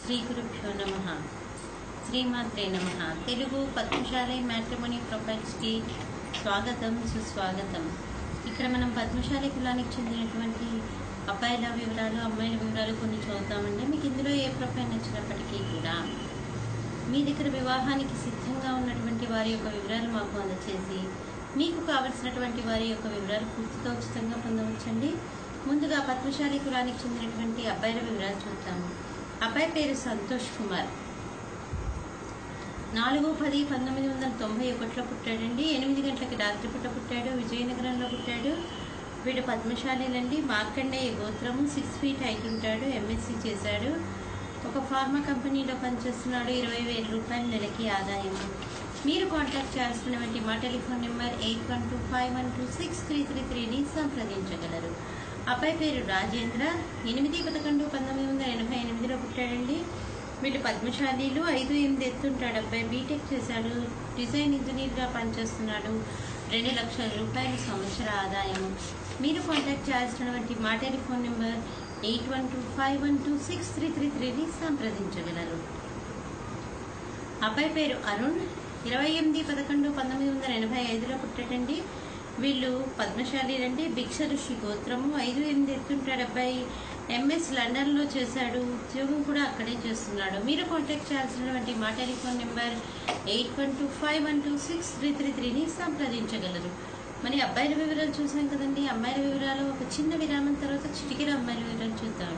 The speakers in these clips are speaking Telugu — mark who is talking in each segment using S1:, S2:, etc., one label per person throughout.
S1: శ్రీ గురుభ్యో నమః. శ్రీమాత్రే నమః. తెలుగు పద్మశాలి మ్యాట్రిమోనీ ప్రొఫైల్స్కి స్వాగతం, సుస్వాగతం. ఇక్కడ మనం పద్మశాలి కులానికి చెందినటువంటి అబ్బాయిల వివరాలు, అమ్మాయిల వివరాలు కొన్ని చూద్దామండి. మీకు ఇందులో ఏ ప్రొఫైల్ నచ్చినప్పటికీ కూడా మీ దగ్గర వివాహానికి సిద్ధంగా ఉన్నటువంటి వారి యొక్క వివరాలు మాకు అందచేసి మీకు కావలసినటువంటి వారి యొక్క వివరాలు పూర్తిగా ఉచితంగా పొందవచ్చండి. ముందుగా పద్మశాలి కులానికి చెందినటువంటి అబ్బాయిల వివరాలు చూద్దాము. అబ్బాయి పేరు సంతోష్ కుమార్. 4/10/1991 పుట్టాడండి. 8 గంటలకి రాత్రిపూట పుట్టాడు. విజయనగరంలో పుట్టాడు. వీడు పద్మశాలిలండి. మార్కండేయ గోత్రము. 6 feet హైట్ ఉంటాడు. MSc చేశాడు. ఒక ఫార్మా కంపెనీలో పనిచేస్తున్నాడు. 20,000 రూపాయలు నెలకి ఆదాయం. మీరు కాంటాక్ట్ చేయాల్సినటువంటి మా టెలిఫోన్ నెంబర్ 8125126333ని సంప్రదించగలరు. అబ్బాయి పేరు రాజేంద్ర. 8/11/1988లో పుట్టాడండి. వీళ్ళు పద్మశాలీలు. 5'8" ఎత్తుంటాడు. అబ్బాయి బీటెక్ చేశాడు. డిజైన్ ఇంజనీర్గా పనిచేస్తున్నాడు. 2 లక్షల రూపాయలు సంవత్సర ఆదాయము. మీరు కాంటాక్ట్ చేయాల్సినటువంటి మా టెలిఫోన్ నెంబర్ 8125126333ని సంప్రదించగలరు. అబ్బాయి పేరు అరుణ్. 28/11/1985లో పుట్టాడండి. వీళ్ళు పద్మశాలిలండి. భిక్ష ఋషి గోత్రము. 5'8" ఎత్తుంటాడు. అబ్బాయి MS లండన్లో చేశాడు. ఉద్యోగం కూడా అక్కడే చేస్తున్నాడు. మీరు కాంటాక్ట్ చేయాల్సినటువంటి మా టెలిఫోన్ నెంబర్ 8125126333ని సంప్రదించగలరు. మరి అబ్బాయిల వివరాలు చూసాం కదండి. అమ్మాయిల వివరాలు ఒక చిన్న విరామం తర్వాత చిటికెల అమ్మాయిల వివరాలు చూద్దాం.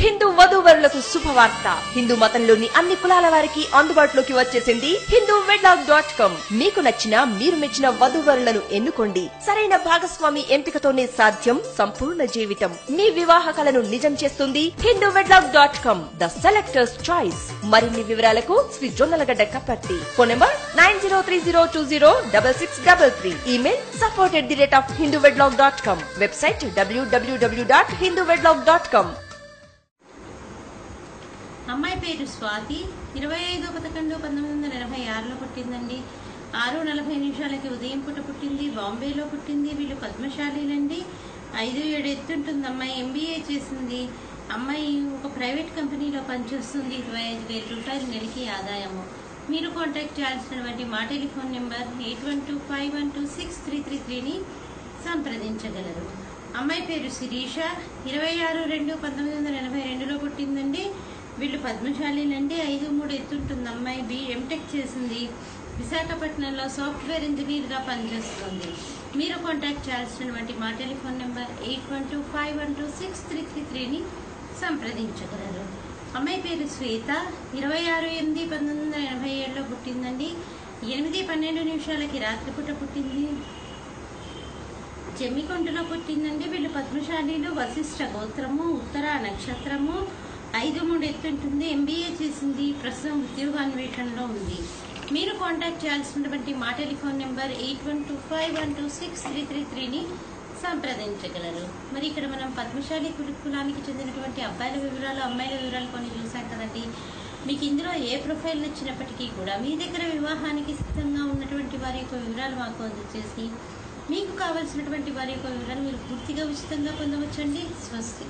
S2: హిందూ వధూవరులకు శుభవార్త. హిందూ మతంలోని అన్ని కులాల వారికి అందుబాటులోకి వచ్చేసింది hinduwedlock.com. మీకు నచ్చిన, మీరు మెచ్చిన వధూవరులను ఎన్నుకోండి. సరైన భాగస్వామి ఎంపికతోనే సాధ్యం సంపూర్ణ జీవితం. మీ వివాహ కలను నిజం చేస్తుంది hinduwedlock.com, ద సెలెక్టర్స్ చాయిస్. మరిన్ని వివరాలకు Shri Jonnalagadda Kaparthi. Phone number 9030206633. Email support@hinduwedlock.com. Website www.hinduwedlock.com.
S1: అమ్మాయి పేరు స్వాతి. 25/11/1986లో పుట్టిందండి. 6:40 ఉదయం పూట పుట్టింది. బాంబేలో పుట్టింది. వీళ్ళు పద్మశాలీలండి. 5'7" ఎత్తుంటుంది. అమ్మాయి MBA చేసింది. అమ్మాయి ఒక ప్రైవేట్ కంపెనీలో పనిచేస్తుంది. 25,000 రూపాయలు నెలకి ఆదాయము. మీరు కాంటాక్ట్ చేయాల్సినటువంటి మా టెలిఫోన్ నెంబర్ 8125126333ని సంప్రదించగలరు. అమ్మాయి పేరు శిరీష. 26/2/1982లో పుట్టిందండి. వీళ్ళు పద్మశాలీలండి. 5'3" ఎత్తుంటుంది. అమ్మాయి MTech చేసింది. విశాఖపట్నంలో సాఫ్ట్వేర్ ఇంజనీర్గా పనిచేస్తుంది. మీరు కాంటాక్ట్ చేయాల్సినటువంటి మా టెలిఫోన్ నెంబర్ 8125126333ని సంప్రదించగలరు. అమ్మాయి పేరు శ్వేత. 26/8/1987లో పుట్టిందండి. 8:12 రాత్రిపూట పుట్టింది. జమ్మికొండలో పుట్టిందండి. వీళ్ళు పద్మశాలీలు. వశిష్ఠ గోత్రము. ఉత్తర నక్షత్రము. 5'3" ఎత్తుంటుంది. MBA చేసింది. ప్రస్తుతం ఉద్యోగాన్వేషణలో ఉంది. మీరు కాంటాక్ట్ చేయాల్సినటువంటి మా టెలిఫోన్ నెంబర్ 8125126333ని సంప్రదించగలరు. మరి ఇక్కడ మనం పద్మశాలి కులానికి చెందినటువంటి అబ్బాయిల వివరాలు, అమ్మాయిల వివరాలు కొన్ని చూసాం కదండి. మీకు ఇందులో ఏ ప్రొఫైల్ నచ్చినప్పటికీ కూడా మీ దగ్గర వివాహానికి సిద్ధంగా ఉన్నటువంటి వారి యొక్క వివరాలు మాకు అందజేసి మీకు కావలసినటువంటి వారి యొక్క వివరాలు మీరు పూర్తిగా ఉచితంగా పొందవచ్చండి. స్వస్తి.